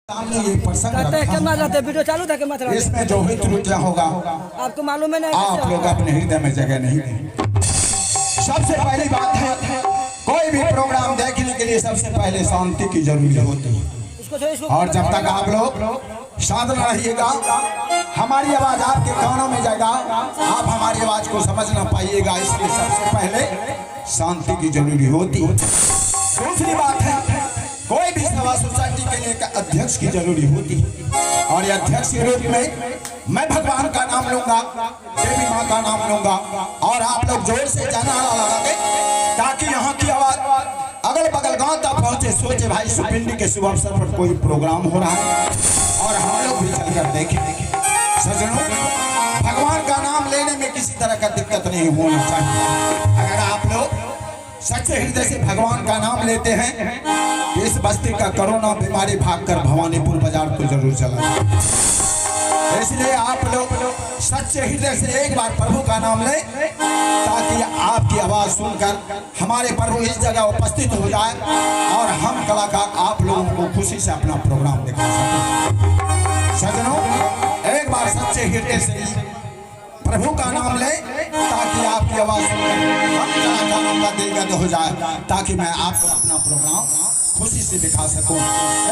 सामने ये प्रसंग वीडियो चालू था कि मतलब इसमें जो भी त्रुटियां होगा आपको मालूम है ना, आप लोग अपने हृदय में जगह नहीं दें। सबसे पहली बात है, कोई भी प्रोग्राम देखने के लिए सबसे पहले शांति की जरूरी होती है। और जब तक आप लोग साधना रहिएगा, हमारी आवाज आपके कानों में जाएगा, आप हमारी आवाज को समझ ना पाइएगा। इसलिए सबसे पहले शांति की जरूरी होती है। दूसरी बात है, कोई भी सभा सोसाइटी के लिए एक अध्यक्ष की जरूरी होती है। और ये अध्यक्ष के रूप में मैं भगवान का नाम लूंगा, देवी माँ का नाम लूंगा, और आप लोग जोर से जयमाला लगाते ताकि यहाँ की आवाज अगल बगल गांव तक पहुंचे। सोचे भाई सुपिंडी के शुभ अवसर पर कोई प्रोग्राम हो रहा है और हम लोग भी चलकर देखें। सज्जनों, भगवान का नाम लेने में किसी तरह का दिक्कत नहीं होना चाहिए। अगर आप लोग सच्चे हृदय से भगवान का नाम लेते हैं, इस बस्ती का कोरोना बीमारी भागकर भवानीपुर बाजार को जरूर चला। इसलिए आप लोग सच्चे हृदय से एक बार प्रभु का नाम लें ताकि आपकी आवाज सुनकर हमारे प्रभु इस जगह उपस्थित हो जाए और हम कलाकार आप लोगों को खुशी से अपना प्रोग्राम दिखा सकें। सज्जनों, एक बार सच्चे हृदय से प्रभु का नाम ले ताकि आपकी आवाज हम कलाकारों का दिलगद हो जाए, ताकि मैं आपको अपना प्रोग्राम खुशी से दिखा सकूं।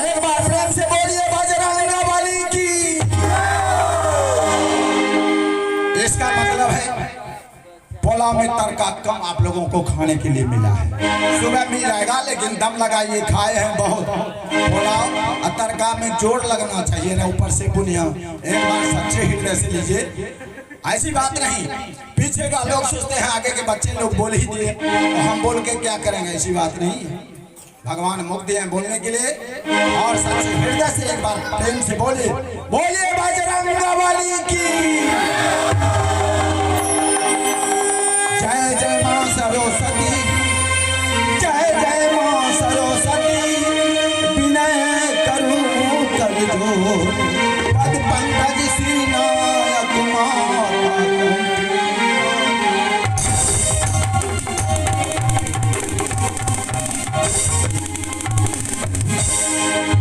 एक बार प्रेम से बोलिए बजरंग बली की। इसका मतलब है पोला में तड़का कम आप लोगों को खाने के लिए मिला है। सुबह मिल जाएगा लेकिन दम लगाइए, खाए हैं बहुत। पोलाव और तड़का में जोर लगना चाहिए ना, ऊपर से बुनिया। एक बार सच्चे हृदय से लीजिए। ऐसी बात नहीं, पीछे का लोग सोचते हैं आगे के बच्चे लोग बोल ही दिए तो हम बोल के क्या करेंगे, ऐसी बात नहीं है। भगवान मुक्त दिए बोलने के लिए। और सच्चे हृदय से एक बार प्रेम से बोलिए, बोलिए बजरंग बली की जय। जय मां सरस्वती, जय जय मां सरस्वती, विनय करूं कर जोर, पद पंकज श्री नायक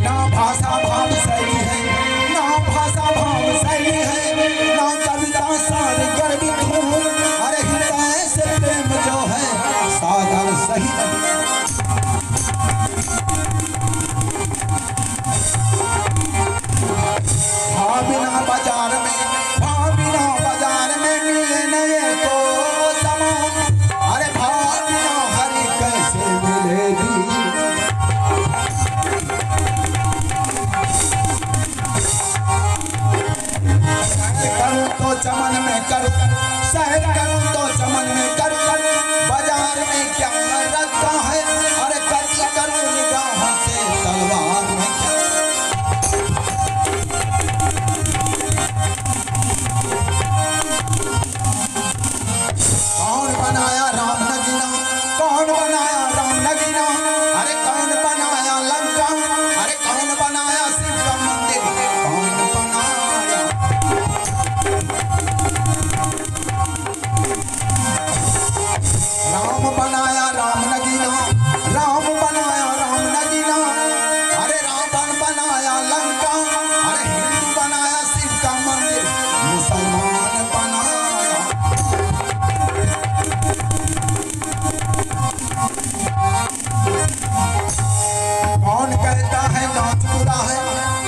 ना भाषा भाव शैली है, ना भाषा भाव शैली है, ना कविता सार गर्वित हूँ। अरे हृदय से प्रेम जो है सागर सही। भाविना बाजार में, भाविना बाजार में मिले नए को समान। अरे भाविना हरी कैसे मिलेगी। करूं तो चमन में करूं, शहर करूं तो चमन में करूं, बाजार में क्या रखा है। अरे कत्ल करूं निगाहों से तलवार में क्या। कौन बनाया राम नगीना, कौन बनाया राम नगीना। अरे कौन बनाया लंका, अरे कौन बनाया शिव का मंदिर, कौन बनाया। राम बनाया राम नगीना, राम बनाया राम नगीना। अरे रावण बनाया लंका, अरे हिंदू बनाया शिव का मंदिर, मुसलमान बनाया। कौन कहता है नाच बुरा है,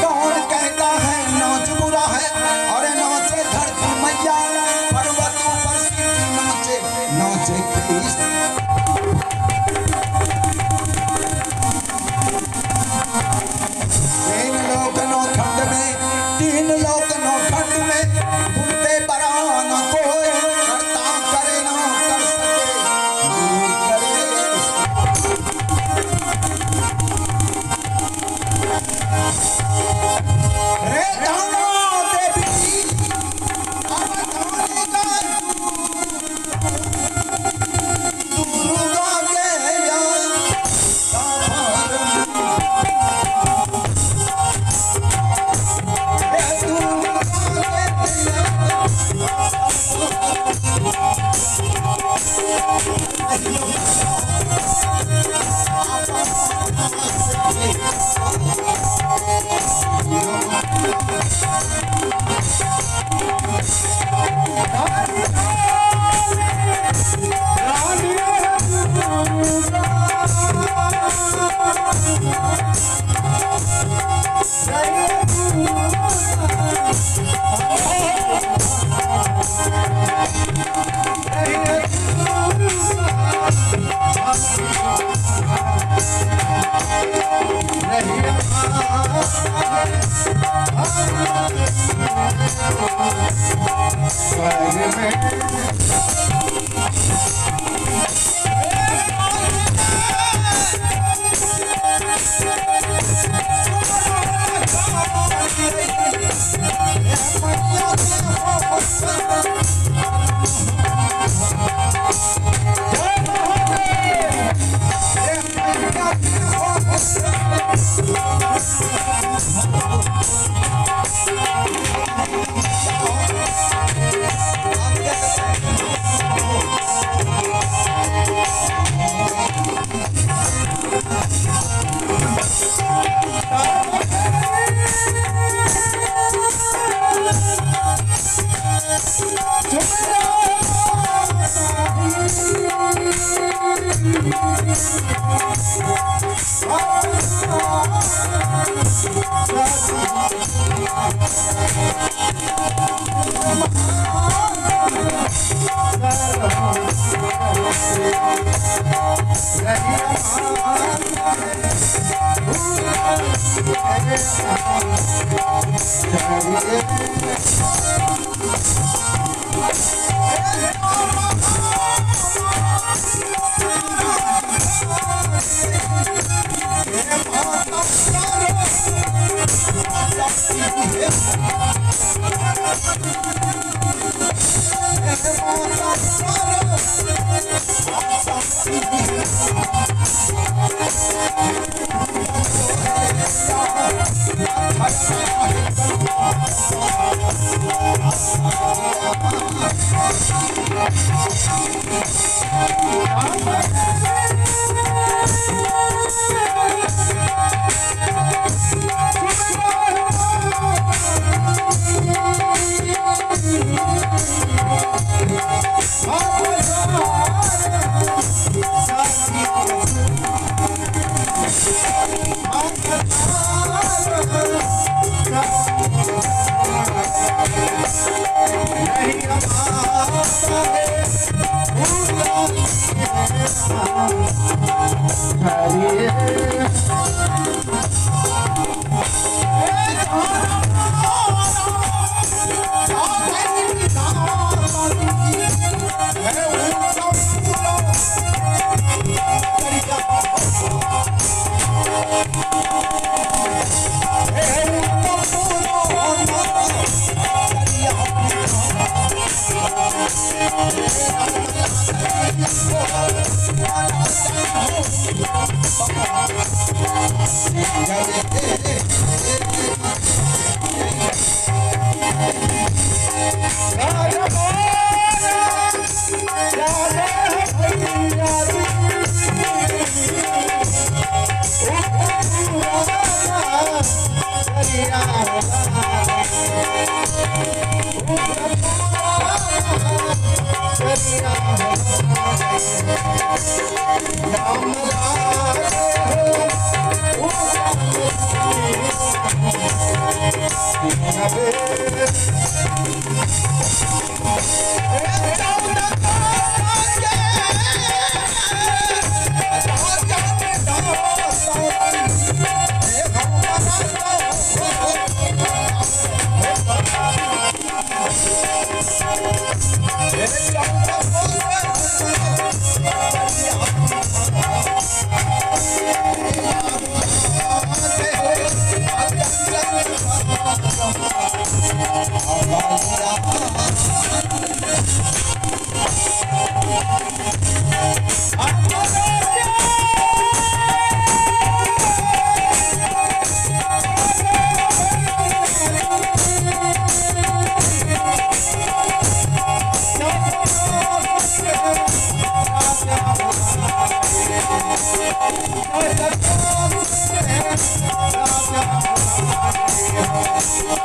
कौन कहता है नाच बुरा है। अरे नाचे धरती मैया, पर्वतों पर शिव नाचे, नाचे कृष्ण। तीन लोक नौ खंड में, तीन लोक नौ खंड में, घूमते बरा न कोई, करता करे ना कर सके, करे। हे दाना देवी, अवतारी का दुर्गा के यार तापर। हे दुर्गा के यार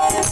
Thank you.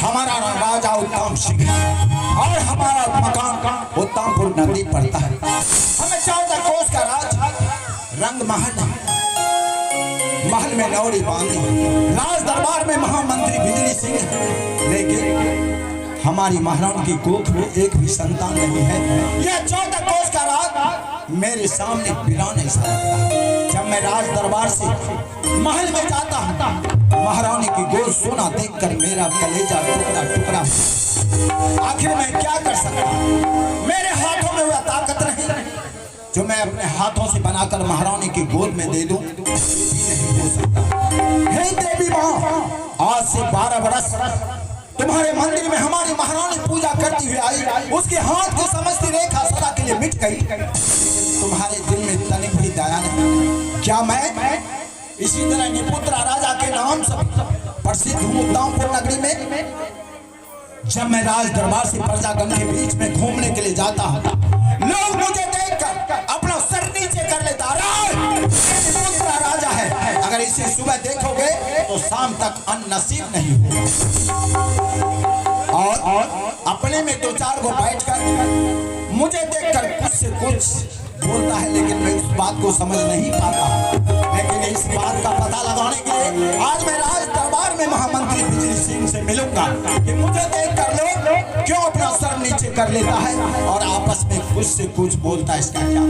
हमारा राजा उत्तम सिंह और हमारा मकान उत्तमपुर नदी पड़ता है। हमें 14 कोस का राज रंग महल में नौरी बांधी। राज दरबार में महामंत्री बिजली सिंह, लेकिन हमारी महारानी की कोख में एक भी संतान नहीं है। यह 14 कोस का राज मेरे सामने बिना नहीं सकता। जब मैं राज दरबार से महल में जाता हूँ, महारानी की गोद सोना देखकर मेरा कलेजा टुकड़ा टुकड़ा। आखिर मैं क्या कर सकता? मेरे हाथों में वह ताकत नहीं जो मैं अपने हाथों से बनाकर महारानी की गोद में दे दूं। नहीं हो सकता। हे देवी माँ, आज से 12 बरस तुम्हारे मंदिर में हमारी महारानी पूजा करती हुई आई। उसके हाथ की समस्ती रेखा सदा के लिए मिट गई। तुम्हारे दिल में तनिक भी दया नहीं। क्या मैं इसी तरह निपुत्रा राजा के नाम से प्रसिद्ध हूँ उत्तमपुर नगरी में? जब मैं राज दरबार से प्रजागण के बीच में घूमने के लिए जाता हूँ, लोग मुझे देखकर अपना सर नीचे कर लेता। निपुत्रा राजा है, अगर इसे सुबह देखोगे तो शाम तक अन्न नसीब नहीं होगा। और अपने में 2-4 गो बैठकर मुझे देखकर कुछ से कुछ बोलता है, लेकिन मैं उस बात को समझ नहीं पाता। लेकिन इस बात का पता लगाने के लिए आज मैं राज दरबार में महामंत्री बिजली सिंह से मिलूंगा कि मुझे देखकर लोग क्यों अपना सर नीचे कर लेता है और आपस में कुछ से कुछ बोलता है। इसका क्या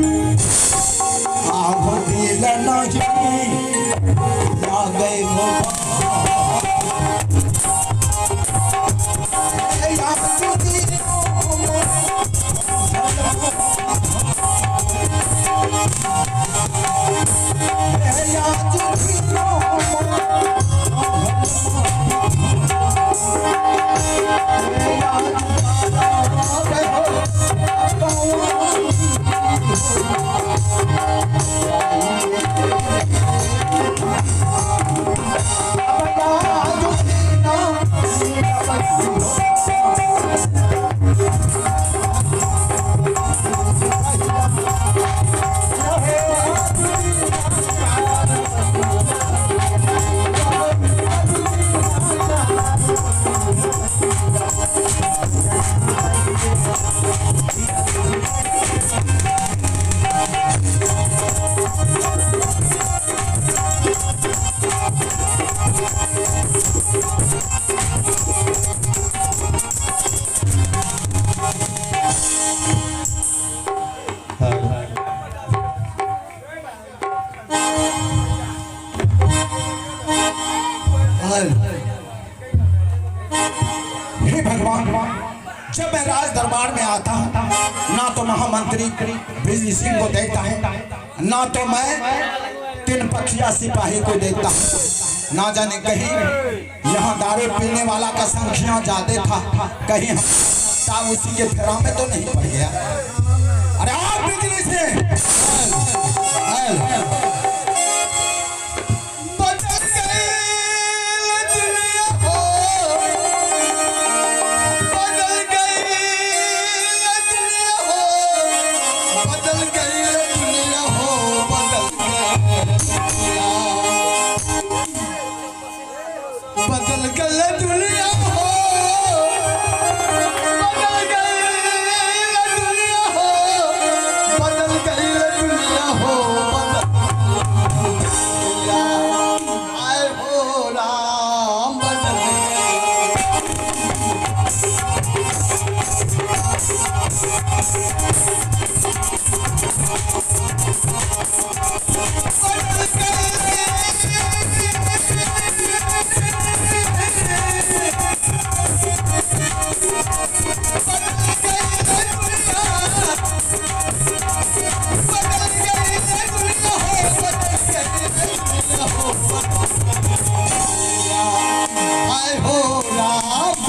हे भगवान, जब मैं राज दरबार में आता हूँ, ना तो महामंत्री बिजली सिंह को देखता हूँ, ना तो मैं 3 पखिया सिपाही को देखता हूँ। ना जाने कहीं यहाँ दारू पीने वाला का संख्या ज्यादा था, कहीं हम उसी के फेरा में तो नहीं पड़ गया। अरे आप बिजली सिंह, हाय हो राम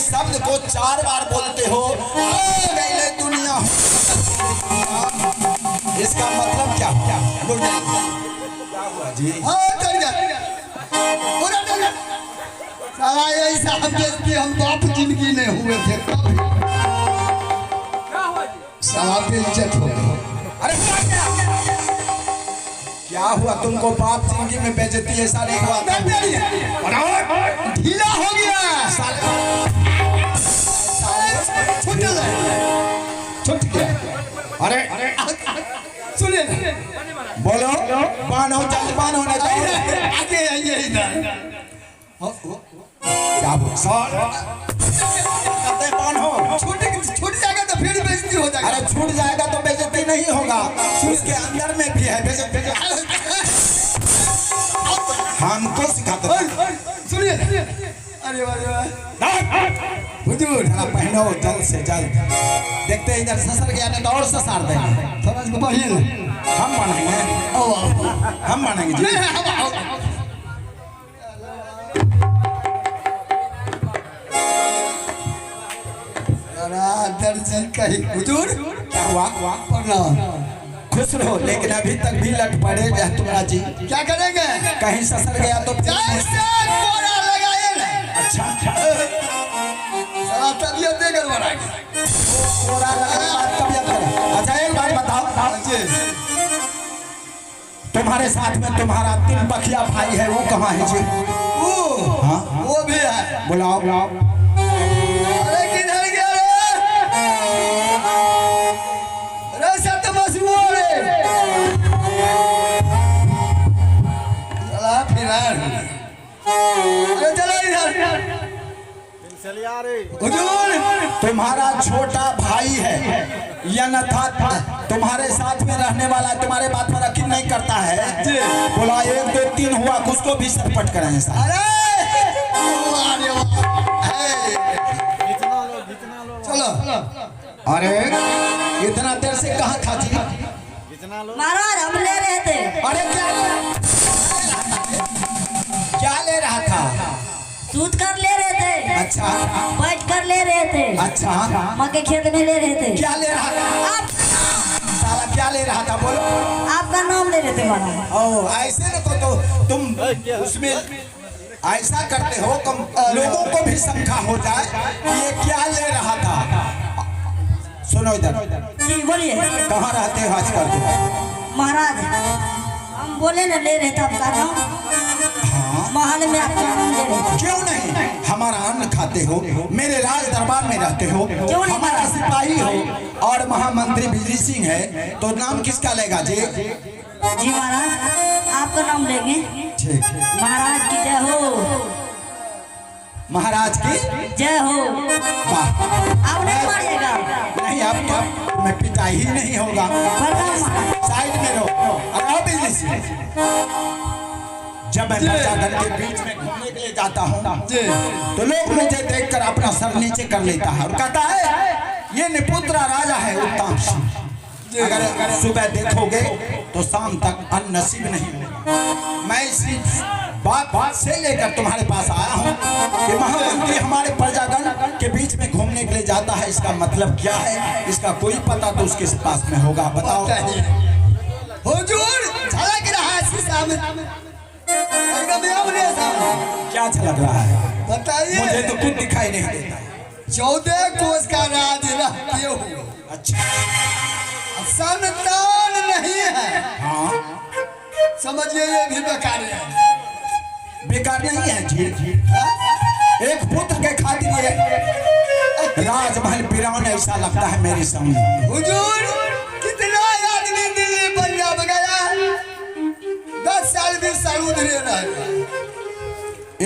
शब्द को 4 बार बोलते हो गई दुनिया। इसका मतलब क्या क्या हुआ जी? हम बाप जिंदगी में हुए थे साला बेइज्जत हो गए। अरे क्या हुआ तुमको? बाप जिंदगी में बेइज्जती ऐसा नहीं हुआ था? ढीला हो गया छूट गया। अरे सुनिए बोलो बानो जल्द बान होना चाहिए। आगे आइए इधर। क्या छूट जाएगा तो फिर बेइज्जती हो जाएगा। अरे छूट जाएगा तो बेइज्जती नहीं होगा, उसके अंदर में भी है बेइज्जती। हमको सिखाते सुनिए। अरे हुजूर पहनो जल्द से जल्द। देखते इधर ससर गया नहीं तो और ससार देंगे। समझ को बढ़िए हम मानेंगे। हम मानेंगे जी। दर्शन कहीं हुजूर क्या हुआ? खुश रहो, लेकिन अभी तक भी लट पड़े तुम्हारा जी। क्या करेंगे? कहीं ससर गया तो अच्छा तबियत देकर बनाएंगे। अच्छा एक बात बताओ, तुम्हारे साथ में तुम्हारा 3 बखिया भाई है, वो कहाँ है जी? हाँ वो भी है। बुलाओ बुलाओ। अरे किधर गया रे सत मशहूर चला फिर। अरे चलो इधर। हुजूर तुम्हारा छोटा भाई है यनथा तुम्हारे साथ में रहने वाला, तुम्हारे बात पर यकीन नहीं करता है। बोला 1 2 3 हुआ, उसको भी सटपट करें। चलो अरे इतना देर से कहाँ था जी? महाराज हम ले रहे थे। अरे क्या ले रहा था? सूत कर ले रहे थे। अच्छा बैठ कर ले रहे थे। अच्छा माँ के खेत में ले रहे थे। क्या ले रहा था? आप साला क्या ले रहा था बोलो? आपका नाम ले रहे थे महाराज। ओ ऐसे न तो तुम उसमें ऐसा करते हो कम लोगों को भी शंका हो जाए कि ये क्या ले रहा था। सुनो इधर। जी बोलिए। कहाँ रहते हो आजकल? महाराज हम बोले न ले रहे थे आपका नाम। महल में आपका नाम ले रहे थे। क्यों नहीं? हमारा अन्न खाते हो, मेरे राज दरबार में रहते हो, क्यों नहीं? हमारा सिपाही हो और महामंत्री बिजली सिंह है, तो नाम किसका लेगा जी? जी महाराज आपका नाम लेंगे। ठीक। महाराज की जय हो। महाराज की जय हो। वाह। आप नहीं मारिएगा। नहीं आप मैं पिता ही नहीं होगा। साइड में रहो। अरे बिजली सिंह जब मैं दर के बीच में घूमने के लिए जाता हूँ तो लोग मुझे देखकर अपना सर नीचे कर लेता है और कहता है ये निपुत्रा राजा है उत्तम सिंह। अगर सुबह देखोगे तो शाम तक अन्न नसीब नहीं होगा। मैं इसी बात से लेकर तुम्हारे पास आया हूँ कि महामंत्री हमारे प्रजागण के बीच में घूमने के लिए जाता है, इसका मतलब क्या है? इसका कोई पता तो उसके पास में होगा, बताओ। हुजूर झलक रहा है शीशा में, एकदम अपने सामने। क्या झलक रहा है? बताइए। मुझे तो कुछ दिखाई नहीं देता। 14 कोस का राज रहते हुए अच्छा, संतान नहीं है। हाँ, समझिए ये भी बेकार है। बेकार नहीं है जी। एक पुत्र के खातिर ये राजमहल वीरान ऐसा लगता है मेरे सामने। हुजूर कितना आदमी दिल्ली पंजाब गया, 10 साल 20 साल उधरे रह।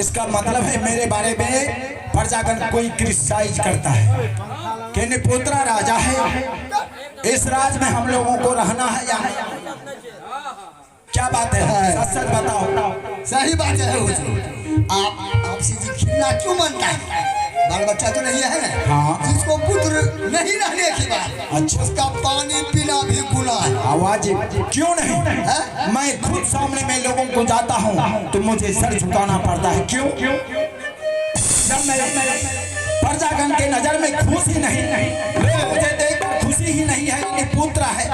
इसका मतलब है मेरे बारे में प्रजागण कोई क्रिटिसाइज करता है कि निपुत्रा राजा है, इस राज में हम लोगों को रहना है या नहीं? क्या बात है? सच सच बताओ। सही बात है हुजूर। आपसे जी खिलना क्यों बनता है? बाल बच्चा तो नहीं है ना? हाँ। जिसको पुत्र नहीं रहने की बात, अच्छा, उसका पानी पीना भी गुनाह है। आवाज क्यों नहीं है? मैं खुद सामने में लोगों को जाता हूँ तो मुझे सर झुकाना पड़ता है। क्यों? जब मैं प्रजागण के नजर में खुशी नहीं, लोग मुझे देख खुशी ही नहीं है, ये पुत्र है,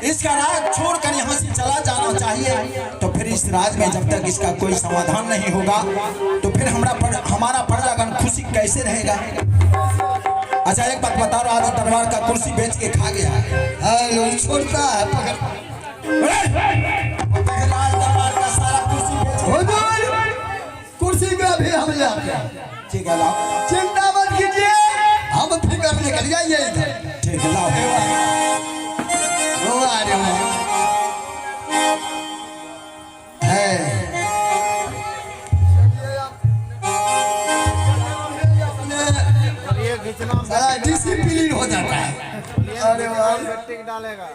इसका राज छोड़कर यहाँ से चला जाना चाहिए। तो फिर इस राज में जब तक इसका कोई समाधान नहीं होगा तो फिर हमारा प्रजागण खुशी कैसे रहेगा? अच्छा एक बात बताओ, राज दरबार का कुर्सी बेच के खा गया है? छोड़ता है राज दरबार का सारा कुर्सी बेच के हुजूर कुर्सी का भी हम लाते हैं। ठीक है, लाओ। चिंता मत कीजिए, हम फिक्र निकल जाइए इधर। ठीक है, लाओ। वो आ रहे हैं। सारा डिसिप्लिन हो जाता है। अरे डालेगा।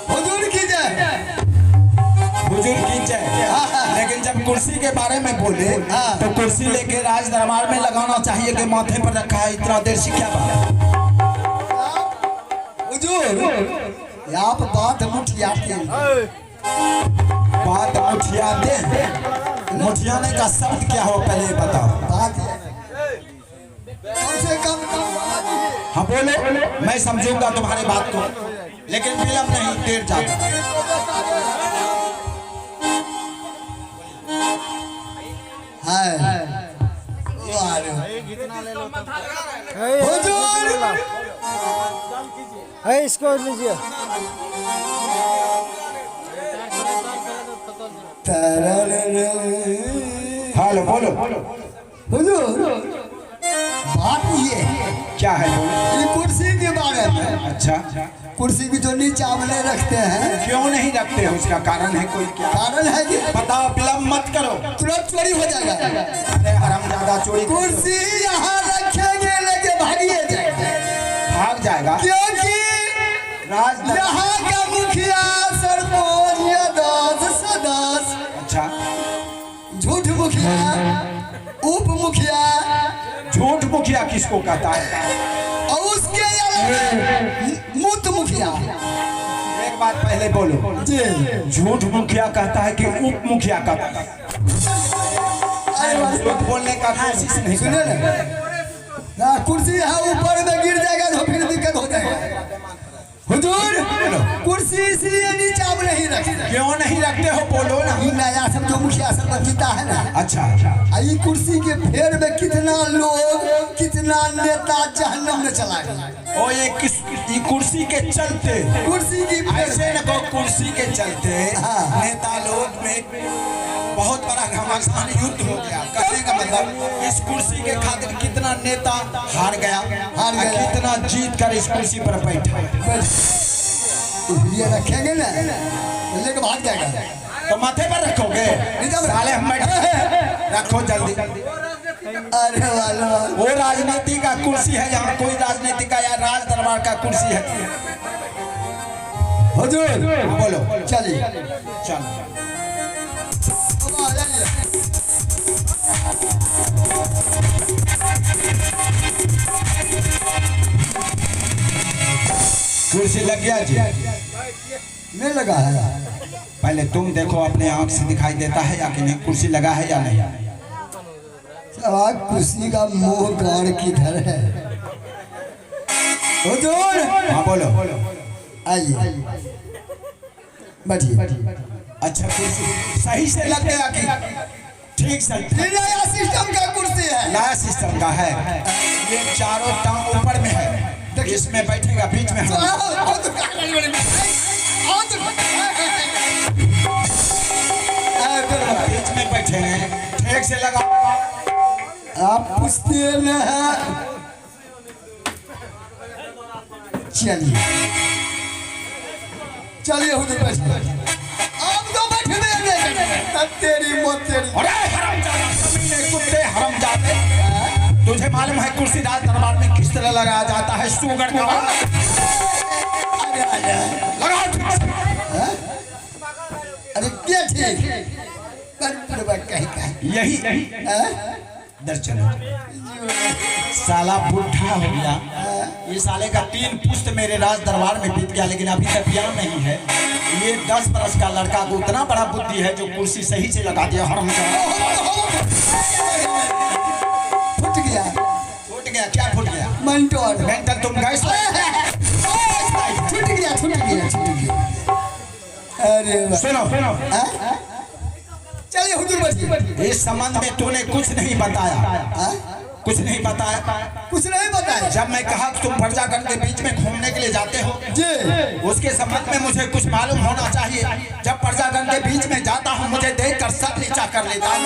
हुजूर की जय। हुजूर की जय। लेकिन जब कुर्सी के बारे में बोले तो कुर्सी लेके राज दरबार में लगाना चाहिए कि माथे पर रखा है? इतना देर से क्या बात? हुजूर आप बात मुठियाते हैं। बात मुठियाते हैं? मुठियाने का शब्द क्या हो पहले ये बताओ। बात कम से कम हाँ बोलो, मैं समझूंगा तुम्हारी बात को, लेकिन विलम्ब नहीं, देर ज्यादा। हुजूर है इसको लीजिए। हेलो बोलो। हुजूर बात ये है, क्या है बोलो। ये कुर्सी के बारे में। अच्छा, कुर्सी भी तो नीचावले रखते हैं, क्यों नहीं रखते हो? उसका कारण है कोई? क्या कारण है कि बताओ, विलम्ब मत करो, तुरंत चोरी हो जाएगा। अरे हरामजादा, चोरी कुर्सी यहाँ रखेंगे लेके भागिए जाएंगे। भाग जाएगा क्योंकि राज यहाँ का मुखिया सरपंच या 10 सदस्य, अच्छा, झूठ मुखिया, उप मुखिया, झूठ मुखिया किसको कहता है? और उसके अलावा मूत मुखिया। एक बात पहले बोलो जी, झूठ मुखिया कहता है कि उप मुखिया कहता है? झूठ बोलने का कोशिश नहीं सुने ना, कुर्सी यहाँ ऊपर में गिर जाएगा तो फिर दिक्कत हो जाएगा। हुजूर कुर्सी इसलिए नीचा में नहीं रखते। क्यों नहीं रखते हो? बोलो ना। ये नया सब जो मुखिया सब जीता है ना, अच्छा, ये कुर्सी के फेर में कितना लोग, कितना नेता जहन्नम में चला गया। और ये कुर्सी के चलते, कुर्सी की ऐसे न को कुर्सी के चलते नेता लोग में बहुत बड़ा घमासान युद्ध हो गया। कहने का मतलब इस कुर्सी के खातिर कितना नेता हार गया, कितना जीत कर इस कुर्सी पर बैठा। ये रखेंगे ना लेके भाग जाएगा। तो माथे पर रखोगे? साले हम बैठे, रखो जल्दी। अरे वाला वो राजनीति का कुर्सी है, यहाँ कोई राजनीति का या राज दरबार का कुर्सी है? हुजूर बोलो। चलिए चलो। अब आ जाइए। कुर्सी लग गया जी। नहीं लगा है। पहले तुम देखो अपने आंख से दिखाई देता है या कि नहीं, कुर्सी लगा है या नहीं। साला कुर्सी का मुंह गाड़ किधर है? हुजूर हाँ बोलो। आइए बैठिए। अच्छा कुर्सी सही से लग गया कि ठीक से? ये नया सिस्टम का कुर्सी है। नया सिस्टम का है। ये चारों टांग ऊपर में है, इसमें बैठेगा बीच में हम। बीच में बैठे हैं, ठीक से लगा। आप पूछते न है। चलिए चलिए हुजूर बैठिए। आप तो बैठे नहीं। तेरी मौत तेरी। अरे हरामजादा, कमीने, कुत्ते, हरामजादे, तुझे मालूम है कुर्सी राज दरबार में किस तरह लगाया जाता है? सुगर का लगाओ ठीक से। अरे क्या ठीक यही इधर चलो। साला बुढ़ा हो गया, ये साले का 3 पुस्त मेरे राज दरबार में बीत गया, लेकिन अभी तक ब्याह नहीं है। ये 10 बरस का लड़का को उतना बड़ा बुद्धि है जो कुर्सी सही से लगा दिया। फुट गया। फूट गया? क्या फूट गया? मेंटल मेंटल तुम गए? छूट गया छूट गया छूट गया। अरे सुनो, चलिए हुजूर बैठिए। इस संबंध में तूने कुछ नहीं बताया। कुछ नहीं बताया। कुछ नहीं बताया। जब मैं कहा कि तुम प्रजागण के बीच में घूमने के लिए जाते हो जी, उसके संबंध में मुझे कुछ मालूम होना चाहिए। जब प्रजागण के बीच में जाता हूँ मुझे देखकर सर नीचा कर लेता है,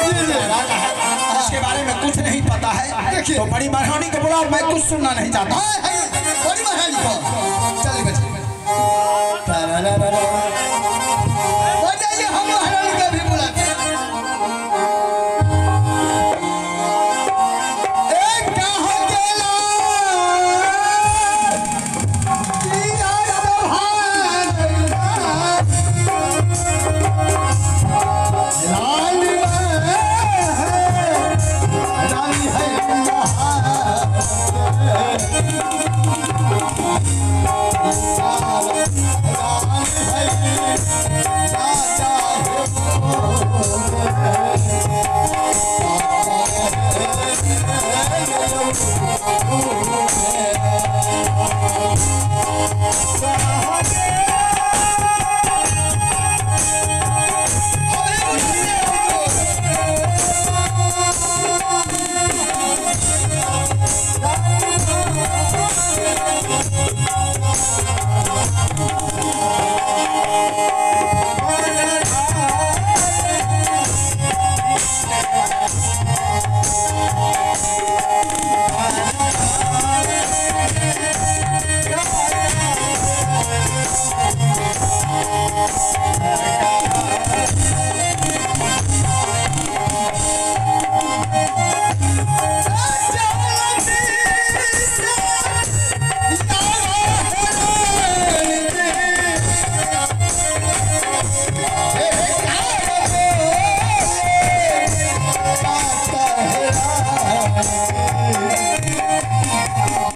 इसके बारे में कुछ नहीं पता है। तो बड़ी महारानी को बुलाओ, मैं कुछ सुनना नहीं चाहता। बड़ी महारानी को